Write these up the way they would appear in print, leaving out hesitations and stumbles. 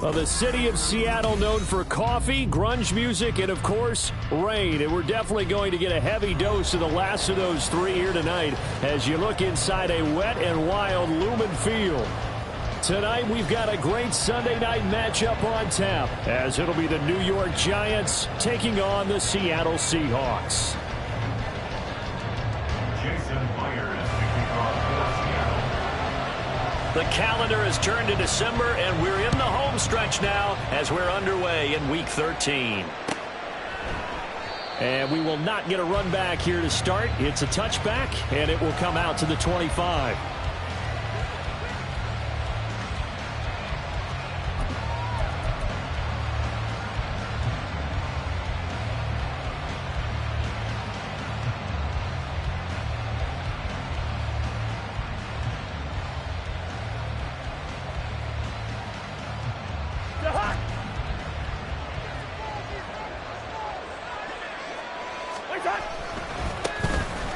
Well, the city of Seattle known for coffee, grunge music, and, of course, rain. And we're definitely going to get a heavy dose of the last of those three here tonight as you look inside a wet and wild Lumen Field. Tonight, we've got a great Sunday night matchup on tap as it'll be the New York Giants taking on the Seattle Seahawks. The calendar has turned to December, and we're in the home stretch now as we're underway in Week 13. And we will not get a run back here to start. It's a touchback, and it will come out to the 25.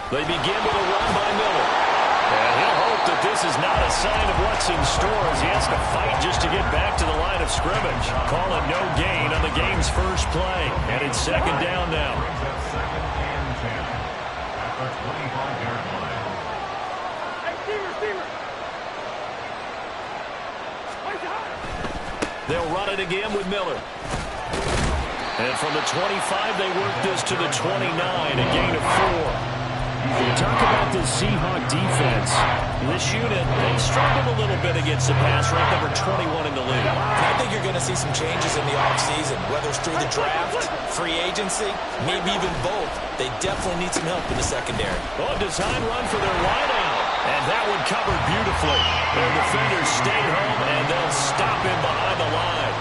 They begin with a run by Miller. And he'll hope that this is not a sign of what's in store as he has to fight just to get back to the line of scrimmage. Call it no gain on the game's first play. And it's second down now. They'll run it again with Miller. And from the 25, they work this to the 29, a gain of 4. You talk about the Seahawk defense. This unit, they struggled a little bit against the pass, ranked number 21 in the league. I think you're going to see some changes in the offseason, whether it's through the draft, free agency, maybe even both. They definitely need some help in the secondary. Oh, design run for their wideout. And that one covered beautifully. Their defenders stayed home, and they'll stop him behind the line.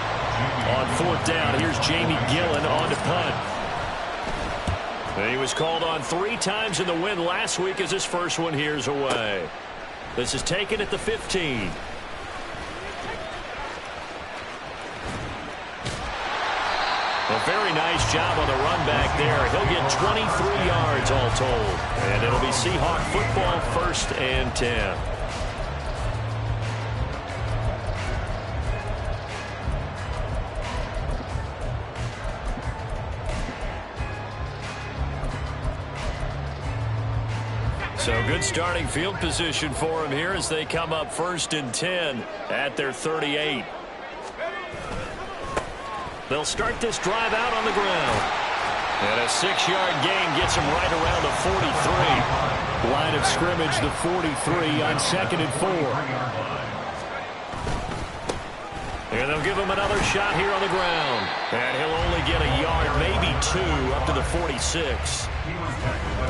On fourth down, here's Jamie Gillen on to punt. He was called on 3 times in the win last week as his first one here's away. This is taken at the 15. A very nice job on the run back there. He'll get 23 yards all told. And it'll be Seahawk football, 1st and 10. So good starting field position for him here as they come up 1st and 10 at their 38. They'll start this drive out on the ground. And a 6-yard gain gets him right around the 43. Line of scrimmage, the 43 on 2nd and 4. And they'll give him another shot here on the ground. And he'll only get a yard, maybe 2, up to the 46.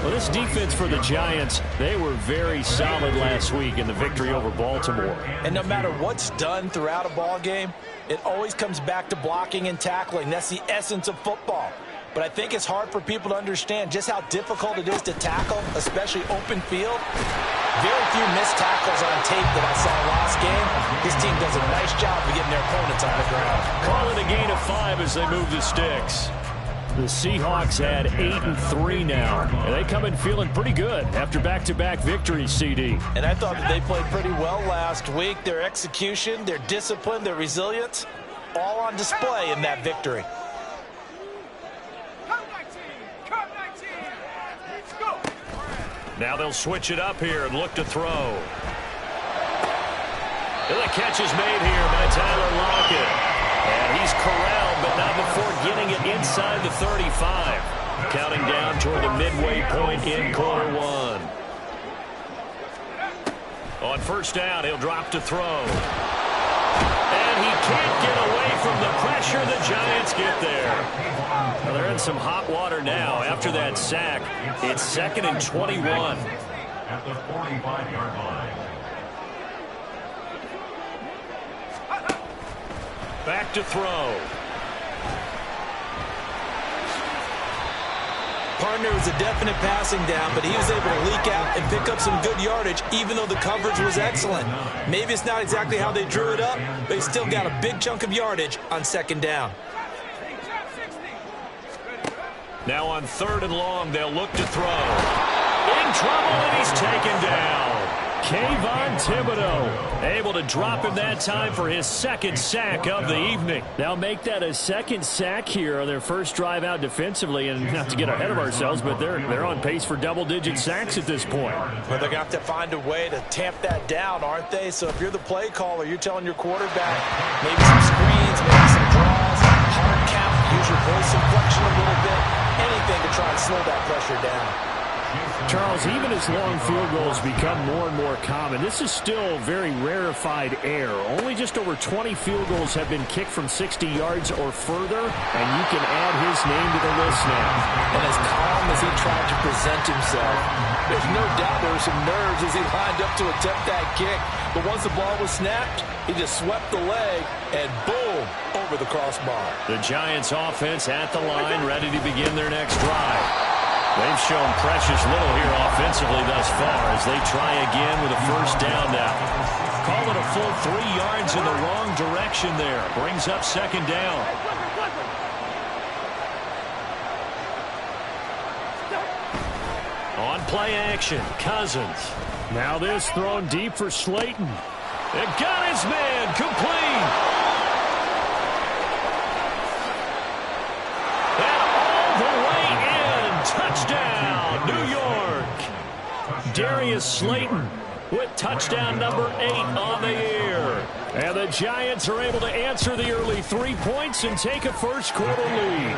Well, this defense for the Giants, they were very solid last week in the victory over Baltimore. And no matter what's done throughout a ball game, it always comes back to blocking and tackling. That's the essence of football. But I think it's hard for people to understand just how difficult it is to tackle, especially open field. Very few missed tackles on tape that I saw last game. This team does a nice job of getting their opponents on the ground. Call it a gain of 5 as they move the sticks. The Seahawks had 8-3 now, and they come in feeling pretty good after back-to-back victories, CD. And I thought that they played pretty well last week. Their execution, their discipline, their resilience, all on display in that victory. Now they'll switch it up here and look to throw. And the catch is made here by Tyler Lockett. And he's corralled, but not before getting it inside the 35. Counting down toward the midway point in quarter 1. On 1st down, he'll drop to throw. And he can't get away from the pressure. The Giants get there. Well, they're in some hot water now after that sack. It's 2nd and 21. At the 45-yard line. Back to throw. Partner was a definite passing down, but he was able to leak out and pick up some good yardage, even though the coverage was excellent. Maybe it's not exactly how they drew it up, but he still got a big chunk of yardage on 2nd down. Now on 3rd and long, they'll look to throw. In trouble, and he's taken down. Kayvon Thibodeau able to drop him that time for his second sack of the evening. Now make that a second sack here on their first drive out defensively, and not to get ahead of ourselves, but they're on pace for double-digit sacks at this point. But they're going to have to find a way to tamp that down, aren't they? So if you're the play caller, you're telling your quarterback maybe some screens, maybe some draws, hard count, use your voice inflection a little bit, anything to try and slow that pressure down. Charles, even as long field goals become more and more common, this is still very rarefied air. Only just over 20 field goals have been kicked from 60 yards or further, and you can add his name to the list now. And as calm as he tried to present himself, there's no doubt there were some nerves as he lined up to attempt that kick. But once the ball was snapped, he just swept the leg, and boom, over the crossbar. The Giants offense at the line, ready to begin their next drive. They've shown precious little here offensively thus far as they try again with a first down now. Call it a full 3 yards in the wrong direction there. Brings up second down. On play action, Cousins. Now this thrown deep for Slayton. It got his man complete. Touchdown, New York. Darius Slayton with touchdown number 8 on the year. And the Giants are able to answer the early 3 points and take a first-quarter lead.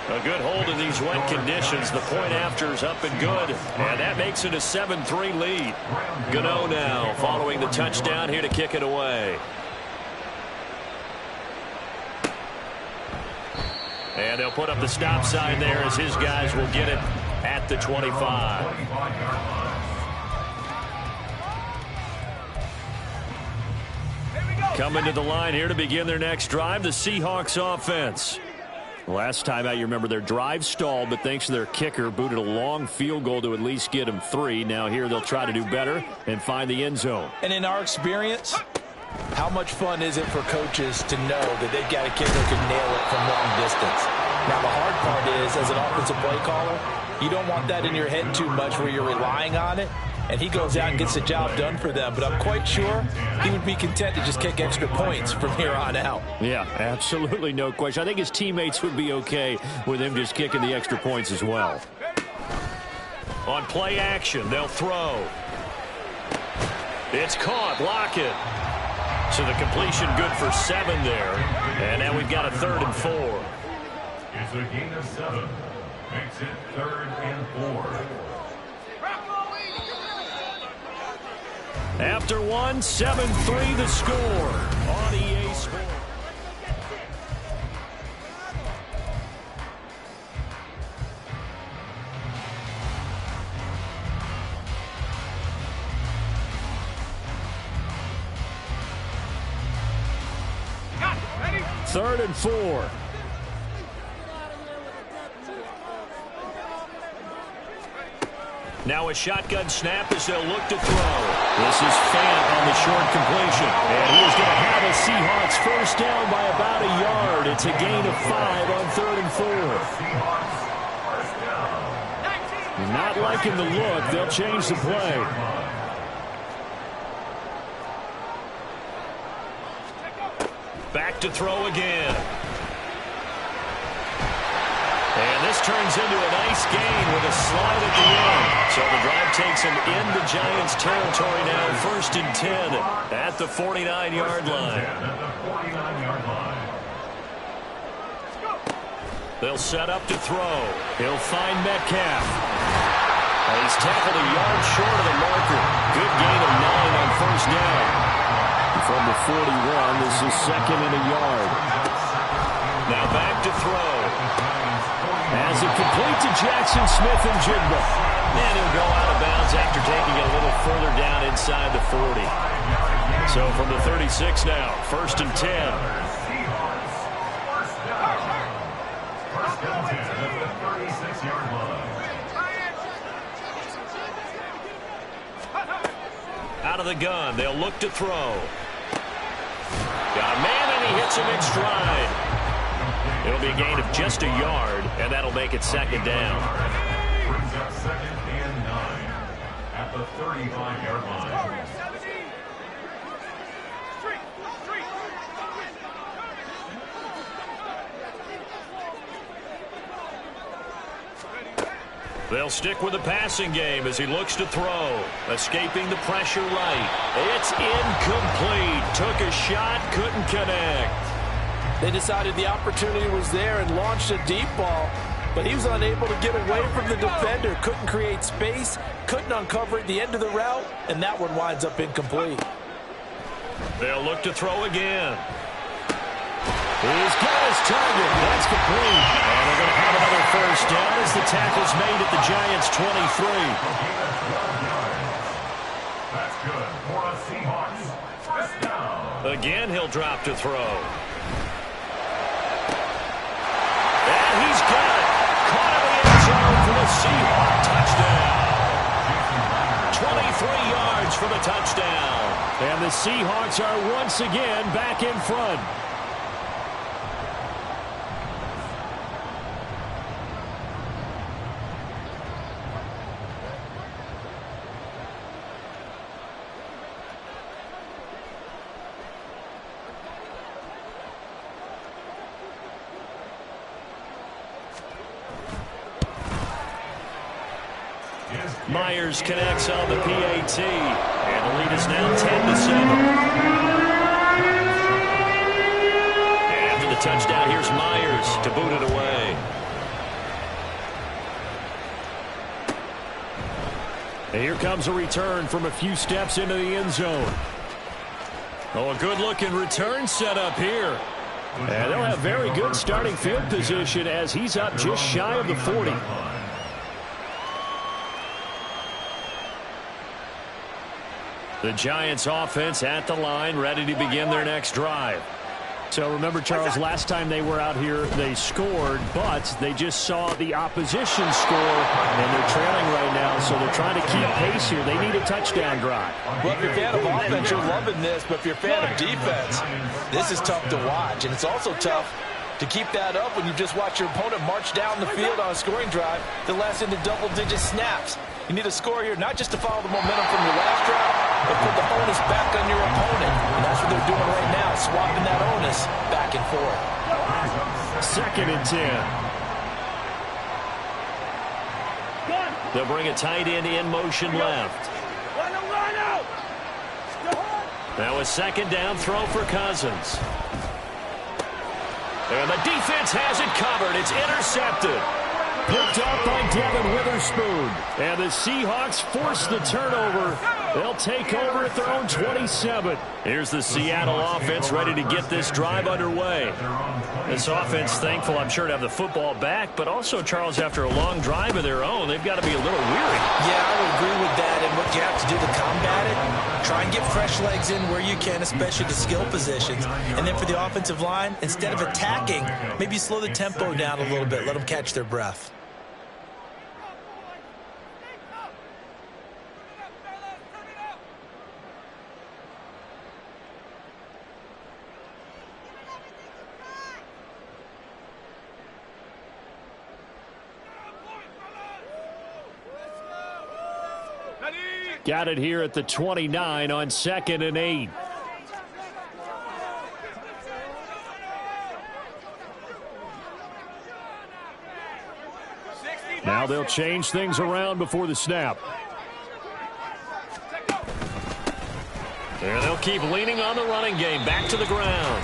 A good hold in these wet conditions. The point after is up and good. And that makes it a 7-3 lead. Gano now following the touchdown here to kick it away. And they'll put up the stop sign there as his guys will get it at the 25. Coming to the line here to begin their next drive, the Seahawks offense. Last time out, you remember their drive stalled, but thanks to their kicker, booted a long field goal to at least get them 3. Now here they'll try to do better and find the end zone. And in our experience, how much fun is it for coaches to know that they've got a kicker who can nail it from long distance? Now, the hard part is, as an offensive play caller, you don't want that in your head too much where you're relying on it, and he goes out and gets the job done for them. But I'm quite sure he would be content to just kick extra points from here on out. Yeah, absolutely no question. I think his teammates would be okay with him just kicking the extra points as well. On play action, they'll throw. It's caught. Lockett. So the completion good for 7 there. And now we've got a 3rd and 4. It's a gain of 7. Makes it 3rd and 4. After 1, 7-3 the score on EA Sports. Third and 4. Now a shotgun snap as they'll look to throw. This is Fant on the short completion. And he is going to have a Seahawks first down by about a yard. It's a gain of 5 on 3rd and 4. Not liking the look. They'll change the play. Back to throw again. And this turns into a nice gain with a slide at the end. So the drive takes him into Giants territory now, 1st and 10 at the 49-yard line. They'll set up to throw. He'll find Metcalf. He's tackled a yard short of the marker. Good gain of 9 on first down. From the 41, this is 2nd and a yard. Now back to throw. As it complete to Jackson Smith and Jigba. And he'll go out of bounds after taking it a little further down inside the 40. So from the 36 now, 1st and 10. Out of the gun, they'll look to throw. Got a man, and he hits him in stride. It'll be a gain of just a yard, and that'll make it 2nd down. 35-yard line. They'll stick with the passing game as he looks to throw. Escaping the pressure right. It's incomplete. Took a shot, couldn't connect. They decided the opportunity was there and launched a deep ball, but he was unable to get away from the defender. Couldn't create space, couldn't uncover at the end of the route, and that one winds up incomplete. They'll look to throw again. He's got his target. That's complete. And they're going to have another first down as the tackle's made at the Giants' 23. That's good for a Seahawks first down. Again, he'll drop to throw. And he's got it. Caught in the end zone for the Seahawks touchdown. 23 yards for the touchdown. And the Seahawks are once again back in front. Myers connects on the PAT, and the lead is now 10-7. After the touchdown, here's Myers to boot it away. And here comes a return from a few steps into the end zone. Oh, a good-looking return set up here. And they'll have very good starting field position as he's up just shy of the 40. The Giants offense at the line, ready to begin their next drive. So remember, Charles, last time they were out here, they scored, but they just saw the opposition score, and they're trailing right now, so they're trying to keep pace here. They need a touchdown drive. Well, if you're a fan of offense, you're loving this, but if you're a fan of defense, this is tough to watch, and it's also tough to keep that up when you just watch your opponent march down the field on a scoring drive that lasts into double-digit snaps. You need a score here, not just to follow the momentum from your last drive, but put the onus back on your opponent. And that's what they're doing right now, swapping that onus back and forth. 2nd and 10. They'll bring a tight end in motion left. Now a 2nd down throw for Cousins. And the defense has it covered. It's intercepted. Picked up by Devin Witherspoon. And the Seahawks force the turnover. They'll take over at their own 27. Here's the Seattle offense ready to get this drive underway. This offense thankful, I'm sure, to have the football back, but also, Charles, after a long drive of their own, they've got to be a little weary. Yeah, I would agree with that. And what you have to do to combat it, try and get fresh legs in where you can, especially the skill positions. And then for the offensive line, instead of attacking, maybe slow the tempo down a little bit. Let them catch their breath. Got it here at the 29 on 2nd and 8. Now they'll change things around before the snap. And they'll keep leaning on the running game. Back to the ground.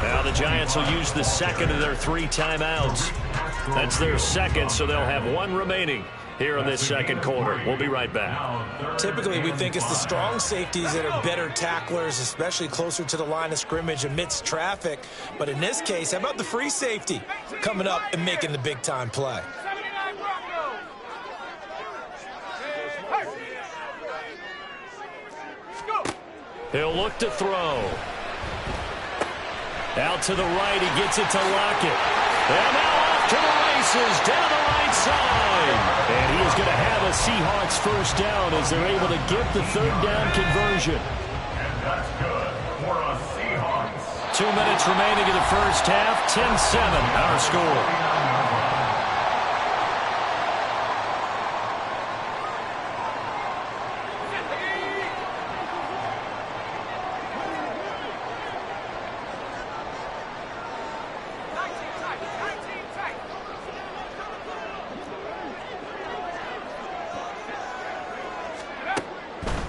Now the Giants will use the 2nd of their 3 timeouts. That's their 2nd, so they'll have 1 remaining here in this 2nd quarter. We'll be right back. Typically, we think it's the strong safeties that are better tacklers, especially closer to the line of scrimmage amidst traffic. But in this case, how about the free safety coming up and making the big-time play? He'll look to throw. Out to the right, he gets it to Lockett. And now off to the races, down the right side. And he is going to have a Seahawks first down as they're able to get the 3rd down conversion. And that's good for a Seahawks. 2 minutes remaining in the first half, 10-7 our score.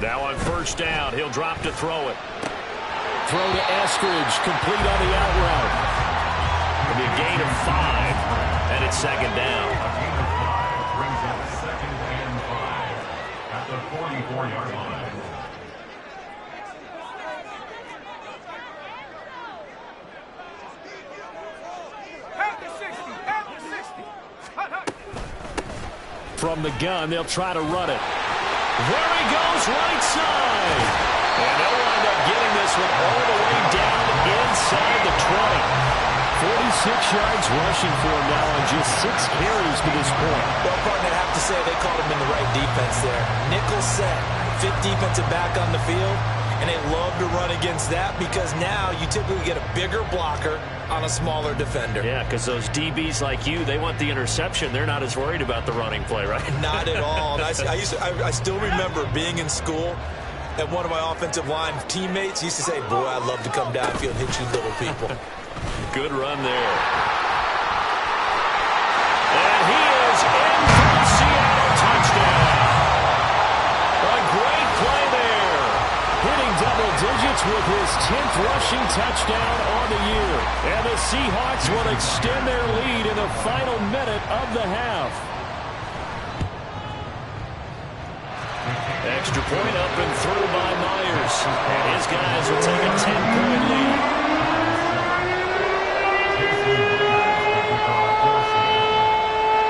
Now on first down, he'll drop to throw it. Throw to Eskridge, complete on the out route. It'll be a gain of 5, and it's second down. A gain of 5 brings up 2nd and 5 at the 44-yard line. From the gun, they'll try to run it. There he goes, right side. And they'll wind up getting this one all the way down inside the 20. 46 yards rushing for him now on just 6 carries to this point. Well, partner, I have to say they caught him in the right defense there. Nickel set, 5th defensive back on the field, and they love to run against that because now you typically get a bigger blocker on a smaller defender. Yeah, because those DBs like you, they want the interception. They're not as worried about the running play, right? Not at all. And I still remember being in school, and one of my offensive line teammates used to say, boy, I'd love to come downfield and hit you little people. Good run there. And he is in for the Seattle touchdown. A great play there. Hitting double digits with his 10th rushing touchdown on the year. And the Seahawks will extend their lead in the final minute of the half. Extra point up and through by Myers. And his guys will take a 10-point lead.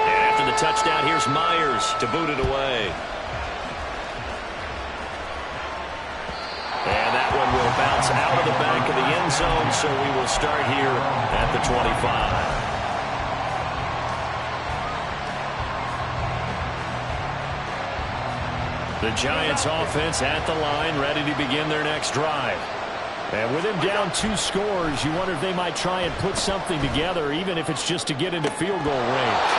And after the touchdown, here's Myers to boot it away. And that one will bounce out of the back of the end zone, so we will start here at the 25. The Giants offense at the line, ready to begin their next drive. And with him down 2 scores, you wonder if they might try and put something together, even if it's just to get into field goal range.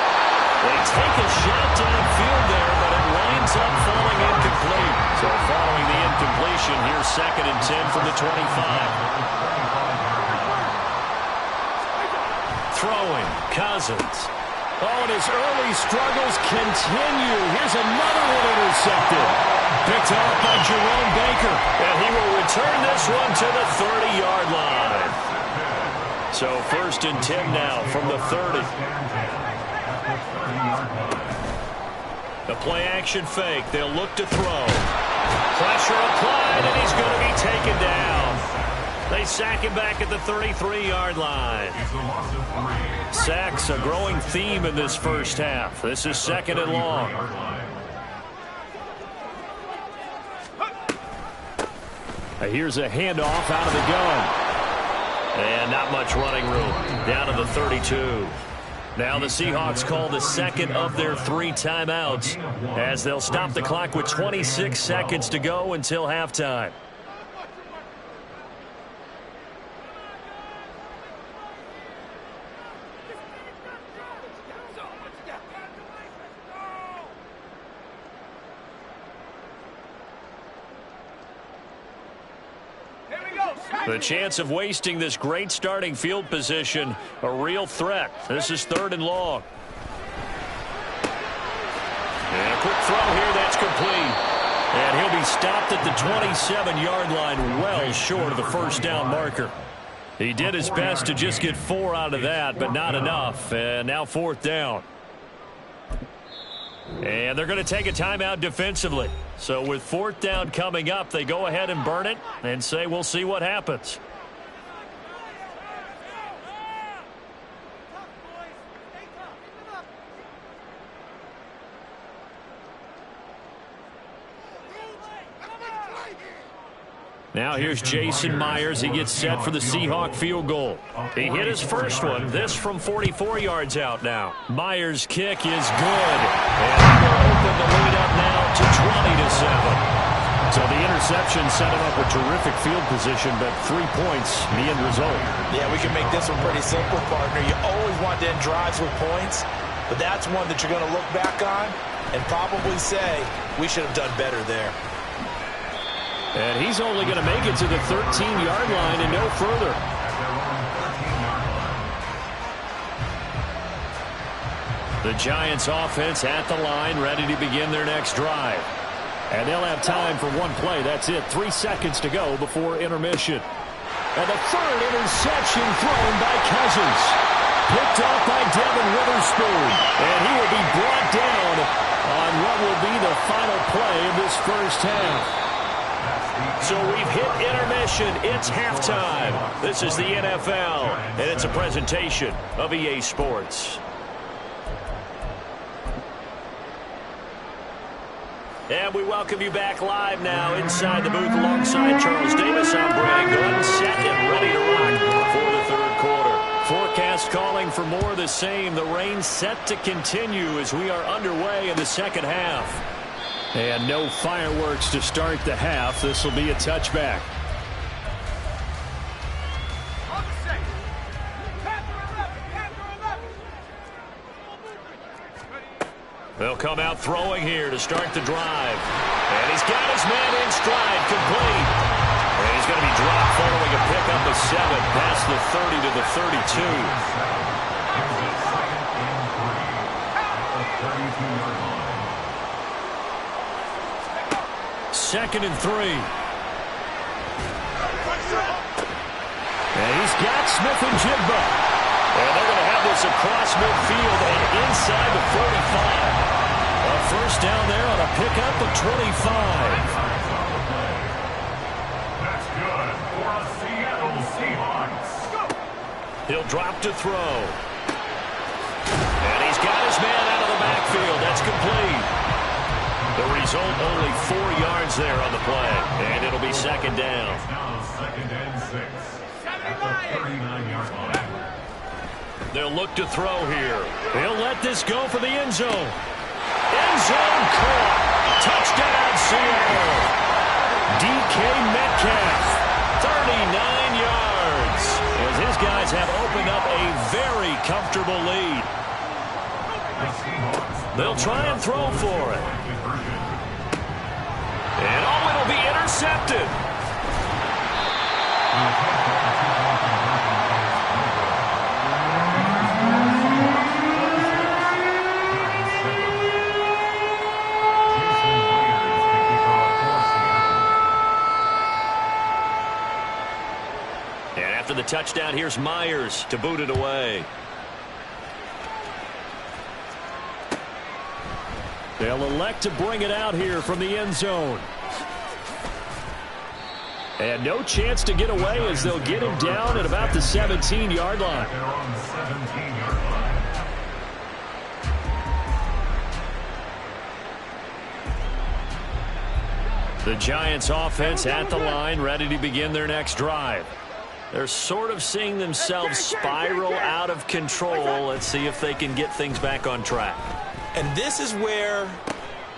They take a shot downfield there, but it winds up falling incomplete. So following the incompletion, here's 2nd and 10 from the 25. Throwing, Cousins. Oh, and his early struggles continue. Here's another one intercepted. Picked off by Jerome Baker. And he will return this one to the 30-yard line. So 1st and 10 now from the 30. The play-action fake. They'll look to throw. Pressure applied, and he's going to be taken down. They sack him back at the 33-yard line. Sacks, a growing theme in this first half. This is 2nd and long. Here's a handoff out of the gun. And not much running room. Down to the 32. Now the Seahawks call the 2nd of their 3 timeouts as they'll stop the clock with 26 seconds to go until halftime. The chance of wasting this great starting field position, a real threat. This is 3rd and long. And a quick throw here, that's complete. And he'll be stopped at the 27-yard line, well short of the first down marker. He did his best to just get 4 out of that, but not enough. And now 4th down. And they're going to take a timeout defensively. So with 4th down coming up, they go ahead and burn it and say we'll see what happens. Now here's Jason Myers. He gets set for the Seahawk field goal. He hit his first one. This from 44 yards out now. Myers' kick is good. And he will open the lead up now to 20-7. So the interception set him up a terrific field position, but 3 points, the end result. Yeah, we can make this one pretty simple, partner. You always want to end drives with points, but that's one that you're going to look back on and probably say, we should have done better there. And he's only going to make it to the 13-yard line and no further. The Giants offense at the line, ready to begin their next drive. And they'll have time for one play. That's it. 3 seconds to go before intermission. And the third interception thrown by Cousins. Picked off by Devin Witherspoon. And he will be brought down on what will be the final play of this first half. So we've hit intermission. It's halftime. This is the NFL, and it's a presentation of EA Sports. And we welcome you back live now inside the booth alongside Charles Davis. I'm Brandon Gunn, set and ready to rock for the third quarter. Forecast calling for more of the same. The rain set to continue as we are underway in the second half. And no fireworks to start the half. This will be a touchback. They'll come out throwing here to start the drive. And he's got his man in stride, complete. And he's going to be dropped following a pickup of 7 past the 30 to the 32. Second and 3. And he's got Smith and Jigba. And they're going to have this across midfield and inside the 45. A first down there on a pickup of 25. That's good for a Seattle Seahawks. He'll drop to throw. And he's got his man out of the backfield. That's complete. The result, only 4 yards there on the play. And it'll be second down. It's now second and 6 at the 39-yard line. They'll look to throw here. He'll let this go for the end zone. End zone caught. Touchdown, Seattle. DK Metcalf, 39 yards. As his guys have opened up a very comfortable lead. They'll try and throw for it. And oh, it'll be intercepted. After the touchdown, here's Myers to boot it away. They'll elect to bring it out here from the end zone. And no chance to get away as they'll get him down at about the 17-yard line. They're on the 17-yard line. The Giants offense at the line, ready to begin their next drive. They're sort of seeing themselves spiral out of control. Let's see if they can get things back on track. And this is where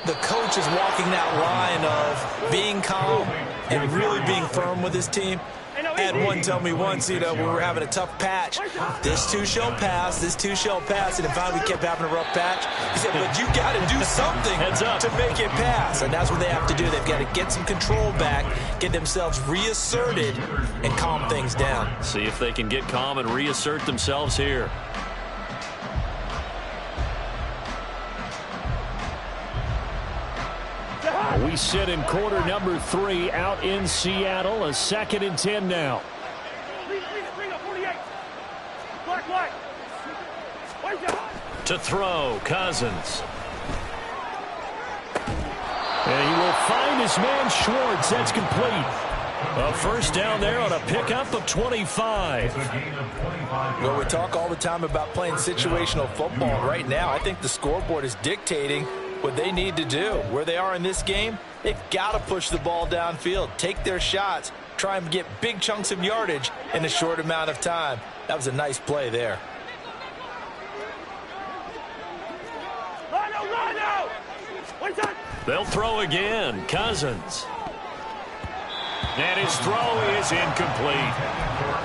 the coach is walking that line of being calm and really being firm with his team. I had one tell me once, we were having a tough patch. This too shall pass, this too shall pass. And finally we kept having a rough patch. He said, but you got to do something to make it pass. And that's what they have to do. They've got to get some control back, get themselves reasserted, and calm things down. See if they can get calm and reassert themselves here. We sit in quarter number 3 out in Seattle. A 2nd and 10 now. To throw, Cousins. And he will find his man Schwartz. That's complete. A first down there on a pickup of 25. Well, we talk all the time about playing situational football. Right now, I think the scoreboard is dictating what they need to do. Where they are in this game, they've got to push the ball downfield, take their shots, try and get big chunks of yardage in a short amount of time. That was a nice play there. They'll throw again. Cousins. And his throw is incomplete.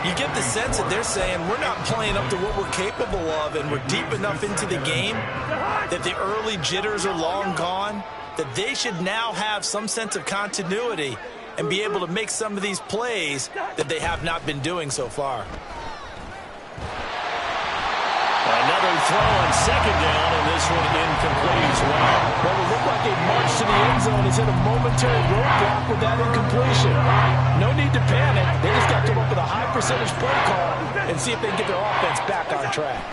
You get the sense that they're saying we're not playing up to what we're capable of, and we're deep enough into the game that the early jitters are long gone, that they should now have some sense of continuity and be able to make some of these plays that they have not been doing so far. Another throw on second down, and this one incomplete as well. Well, it looked like they marched to the end zone always hit a momentary roadblock with that incompletion. No need to panic. They just got to come up with a high percentage play call and see if they can get their offense back on track.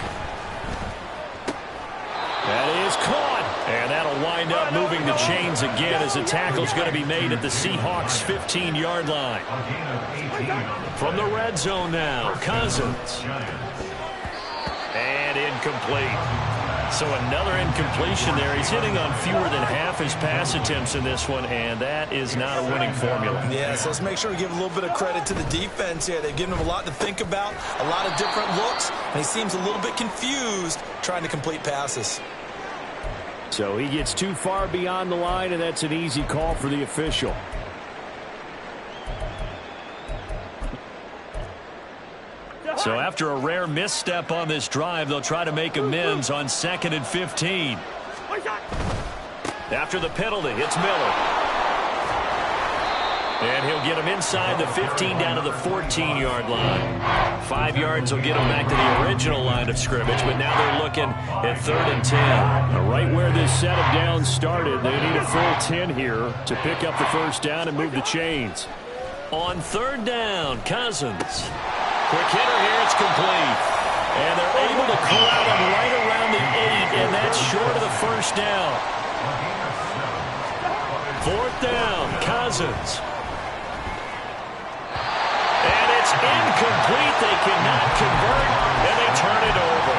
That is caught. And that'll wind up moving the chains again as a tackle's going to be made at the Seahawks' 15-yard line. From the red zone now, Cousins. And incomplete. So another incompletion there. He's hitting on fewer than half his pass attempts in this one, and that is not a winning formula. Yes, let's make sure we give a little bit of credit to the defense here. They've given him a lot to think about, a lot of different looks, and he seems a little bit confused trying to complete passes. So he gets too far beyond the line, and that's an easy call for the official. So after a rare misstep on this drive, they'll try to make amends on 2nd and 15. After the penalty, it's Miller. And he'll get him inside the 15 down to the 14-yard line. 5 yards will get him back to the original line of scrimmage, but now they're looking at 3rd and 10. Right where this set of downs started, they need a full 10 here to pick up the first down and move the chains. On 3rd down, Cousins. Quick hitter here, it's complete. And they're able to corral him right around the 8, and that's short of the first down. 4th down, Cousins. And it's incomplete. They cannot convert, and they turn it over.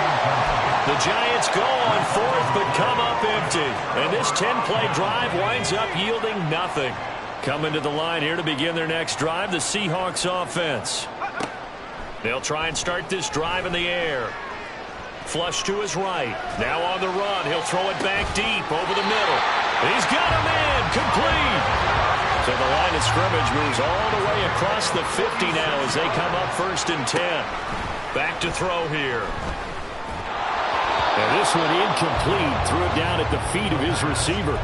The Giants go on 4th, but come up empty. And this 10-play drive winds up yielding nothing. Coming to the line here to begin their next drive, the Seahawks offense. They'll try and start this drive in the air. Flush to his right. Now on the run. He'll throw it back deep over the middle. He's got a man. Complete. So the line of scrimmage moves all the way across the 50 now as they come up 1st and 10. Back to throw here. And this one incomplete. Threw it down at the feet of his receiver.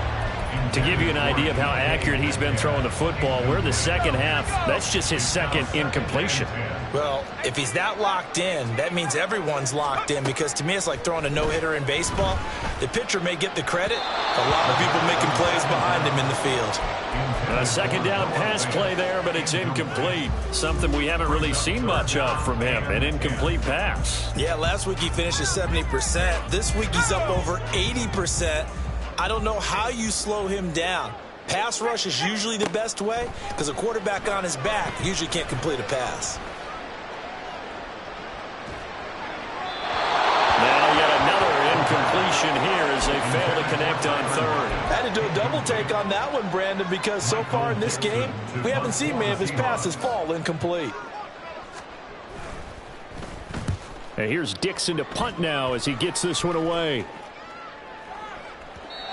To give you an idea of how accurate he's been throwing the football, we're the second half. That's just his 2nd incompletion. Well, if he's that locked in, that means everyone's locked in, because to me it's like throwing a no-hitter in baseball. The pitcher may get the credit. A lot of people making plays behind him in the field. A 2nd down pass play there, but it's incomplete. Something we haven't really seen much of from him, an incomplete pass. Yeah, last week he finished at 70%. This week he's up over 80%. I don't know how you slow him down. Pass rush is usually the best way, because a quarterback on his back usually can't complete a pass. Now yet another incompletion here as they fail to connect on 3rd. Had to do a double take on that one, Brandon, because so far in this game, we haven't seen many of his passes fall incomplete. And here's Dixon to punt now as he gets this one away.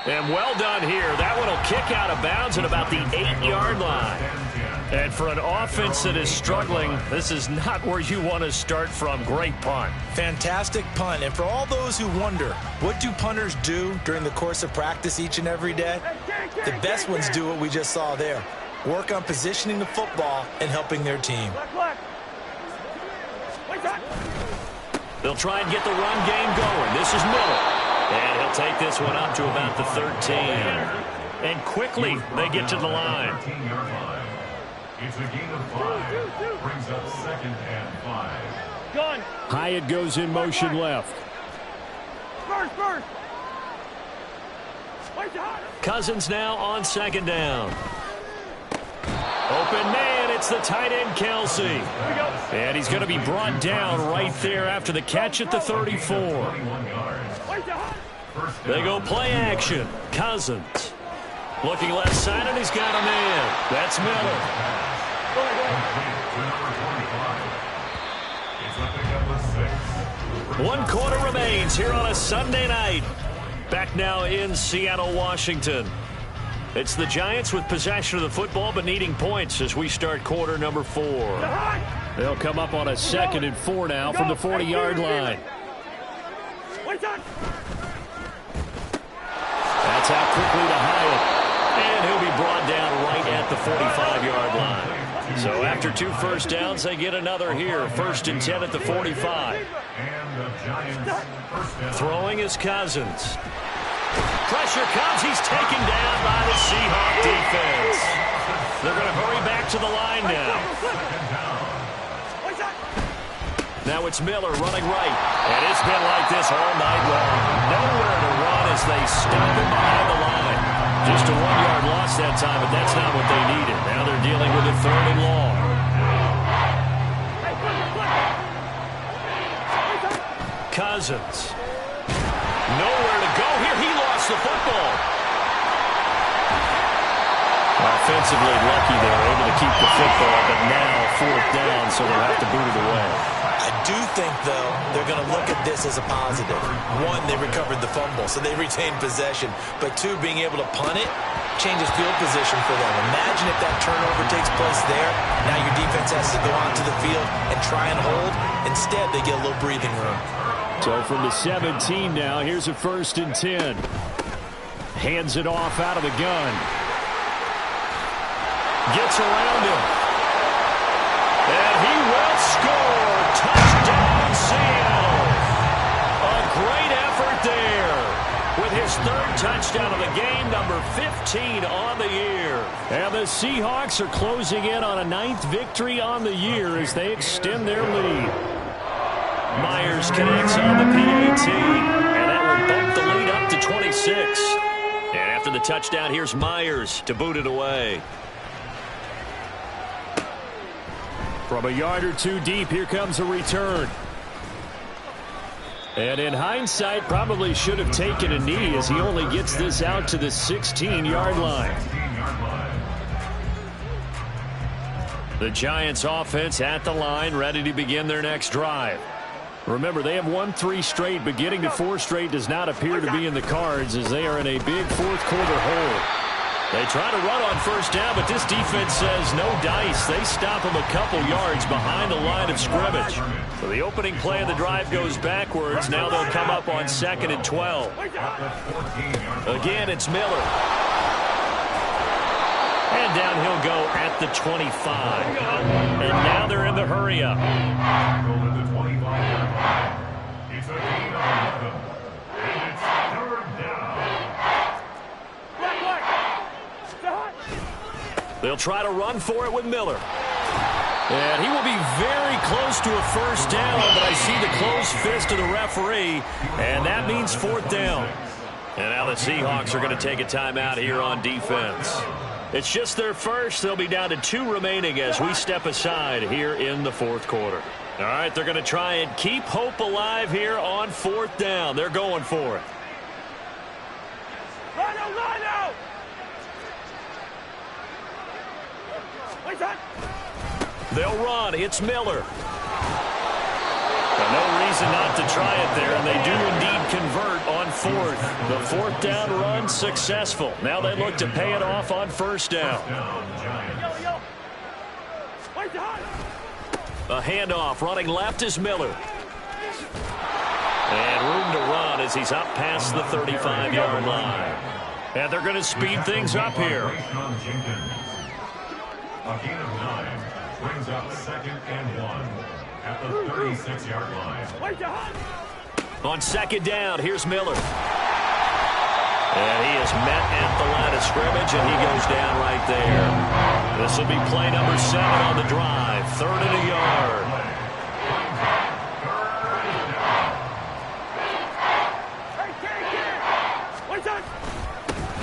And well done here. That one will kick out of bounds at about the 8-yard line. And for an offense that is struggling, this is not where you want to start from. Great punt. Fantastic punt. And for all those who wonder, what do punters do during the course of practice each and every day? The best ones do what we just saw there. Work on positioning the football and helping their team. They'll try and get the run game going. This is Miller. And he'll take this one up to about the 13. And quickly, they get to the line. It's a gain of 5. Brings up 2nd and 5. Hyatt goes in motion left. First. Cousins now on 2nd down. Open man, it's the tight end, Kelsey. And he's going to be brought down right there after the catch at the 34. They go play action. Cousins. Looking left side, and he's got a man. That's Miller. One quarter remains here on a Sunday night. Back now in Seattle, Washington. It's the Giants with possession of the football, but needing points as we start quarter number 4. They'll come up on a 2nd and 4 now from the 40-yard line. That's out quickly to Hyatt. And he'll be brought down right at the 45-yard line. So after 2 first downs, they get another here. 1st and 10 at the 45. Throwing is Cousins. Pressure comes. He's taken down by the Seahawk to the line now. Now it's Miller running right. And it's been like this all night long. Nowhere to run as they stop him behind the line. Just a 1-yard loss that time, but that's not what they needed. Now they're dealing with a 3rd and long. Cousins. Nowhere to go here. He lost the football. Offensively lucky they're able to keep the football, but now 4th down, so they'll have to boot it away. I do think, though, they're going to look at this as a positive. 1, they recovered the fumble, so they retained possession. But 2, being able to punt it changes field position for them. Imagine if that turnover takes place there. Now your defense has to go onto the field and try and hold. Instead, they get a little breathing room. So from the 17 now, here's a 1st and 10. Hands it off out of the gun. Gets around him. And he will score. Touchdown, Seattle. A great effort there. With his 3rd touchdown of the game, number 15 on the year. And the Seahawks are closing in on a 9th victory on the year as they extend their lead. Myers connects on the PAT. And that will bump the lead up to 26. And after the touchdown, here's Myers to boot it away. From a yard or 2 deep, here comes a return. And in hindsight, probably should have taken a knee as he only gets this out to the 16-yard line. The Giants offense at the line, ready to begin their next drive. Remember, they have won 3 straight, but getting to 4 straight does not appear to be in the cards as they are in a big 4th quarter hole. They try to run on 1st down, but this defense says no dice. They stop them a couple yards behind the line of scrimmage. So the opening play of the drive goes backwards. Now they'll come up on 2nd and 12. Again, it's Miller. And down he'll go at the 25. And now they're in the hurry-up. It's a gain of 11. And it's 3rd down. They'll try to run for it with Miller. And he will be very close to a 1st down, but I see the closed fist of the referee, and that means 4th down. And now the Seahawks are going to take a timeout here on defense. It's just their first. They'll be down to 2 remaining as we step aside here in the 4th quarter. All right, they're going to try and keep hope alive here on 4th down. They're going for it. They'll run. It's Miller. But no reason not to try it there, and they do indeed convert on 4th. The 4th down run successful. Now they look to pay it off on 1st down. A handoff running left is Miller. And room to run as he's up past the 35-yard line. And they're going to speed things up here. A gain of 9 brings up 2nd and 1 at the 36-yard line. On 2nd down, here's Miller. And he is met at the line of scrimmage, and he goes down right there. This will be play number 7 on the drive. 3rd and a yard.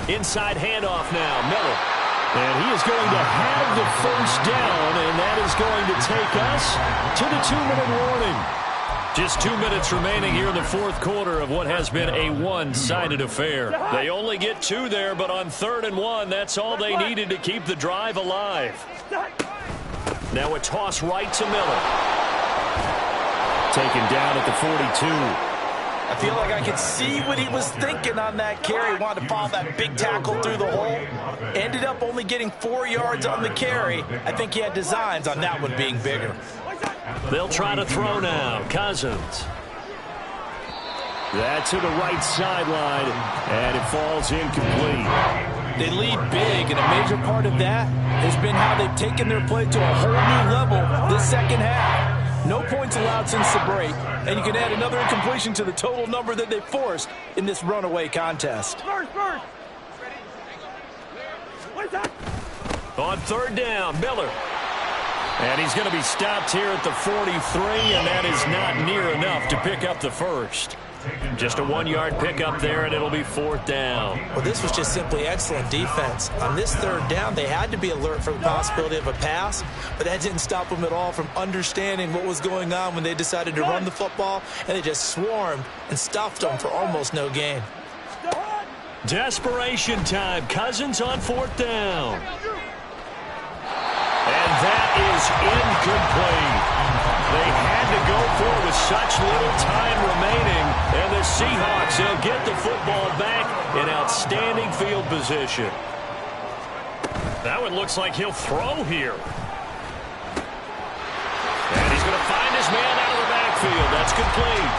Inside handoff now, Miller. And he is going to have the 1st down, and that is going to take us to the 2-minute warning. Just 2 minutes remaining here in the 4th quarter of what has been a one-sided affair. They only get 2 there, but on 3rd and 1, that's all they needed to keep the drive alive. Now a toss right to Miller. Taken down at the 42. I feel like I could see what he was thinking on that carry. He wanted to follow that big tackle through the hole. Ended up only getting 4 yards on the carry. I think he had designs on that one being bigger. They'll try to throw now. Cousins. That to the right sideline, and it falls incomplete. They lead big, and a major part of that has been how they've taken their play to a whole new level this second half. No points allowed since the break, and you can add another incompletion to the total number that they forced in this runaway contest. On third down, Miller. And he's going to be stopped here at the 43, and that is not near enough to pick up the first. Just a 1-yard pickup there, and it'll be fourth down. Well, this was just simply excellent defense. On this third down, they had to be alert for the possibility of a pass, but that didn't stop them at all from understanding what was going on when they decided to run the football, and they just swarmed and stuffed them for almost no gain. Desperation time. Cousins on fourth down. And that is incomplete. They had to go for it with such little time remaining. And the Seahawks, they'll get the football back in outstanding field position. That one looks like he'll throw here. And he's going to find his man out of the backfield. That's complete.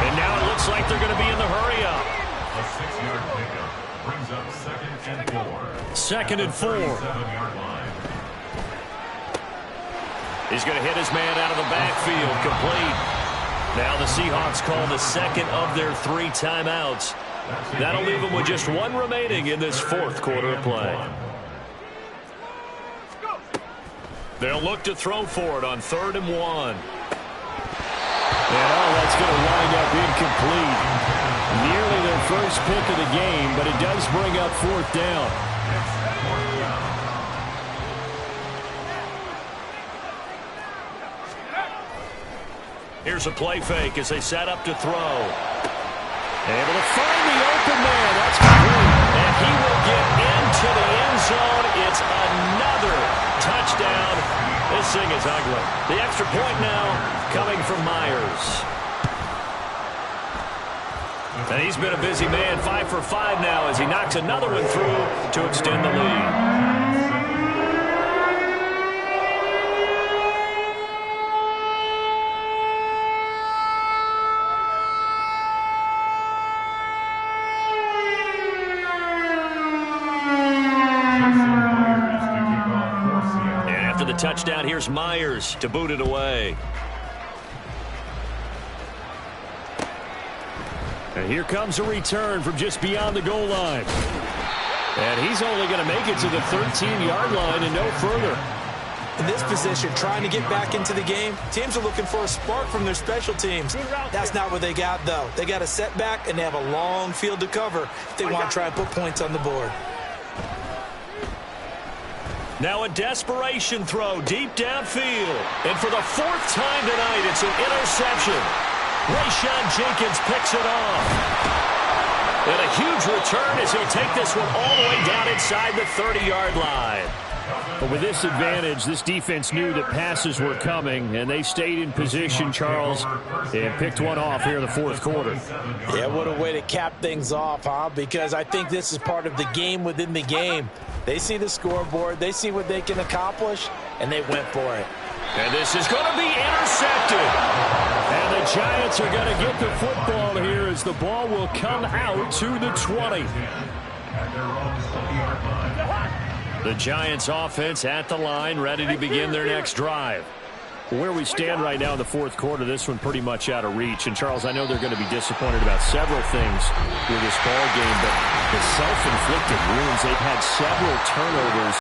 And now it looks like they're going to be in the hurry-up. A 6-yard pickup brings up 2nd and 4. 2nd and 4. 7-yard line. He's going to hit his man out of the backfield. Complete. Now the Seahawks call the second of their 3 timeouts. That'll leave them with just 1 remaining in this fourth quarter of play. They'll look to throw for it on 3rd and 1. And that's going to wind up incomplete. Nearly their first pick of the game, but it does bring up 4th down. Here's a play fake as they set up to throw. Able to find the open man. That's complete. And he will get into the end zone. It's another touchdown. This thing is ugly. The extra point now coming from Myers. And he's been a busy man. 5 for 5 now as he knocks another one through to extend the lead. Touchdown, here's Myers to boot it away. And here comes a return from just beyond the goal line. And he's only going to make it to the 13-yard line and no further. In this position, trying to get back into the game, teams are looking for a spark from their special teams. That's not what they got, though. They got a setback, and they have a long field to cover if they want to try and put points on the board. Now a desperation throw deep downfield. And for the 4th time tonight, it's an interception. Rayshawn Jenkins picks it off. And a huge return as he'll take this one all the way down inside the 30-yard line. But with this advantage, this defense knew that passes were coming, and they stayed in position, Charles, and picked one off here in the fourth quarter. Yeah, what a way to cap things off, huh? Because I think this is part of the game within the game. They see the scoreboard, they see what they can accomplish, and they went for it. And this is going to be intercepted. And the Giants are going to get the football here as the ball will come out to the 20. The Giants offense at the line, ready to begin their next drive. Where we stand right now in the fourth quarter, this one pretty much out of reach. And, Charles, I know they're going to be disappointed about several things with this ball game, but the self-inflicted wounds, they've had several turnovers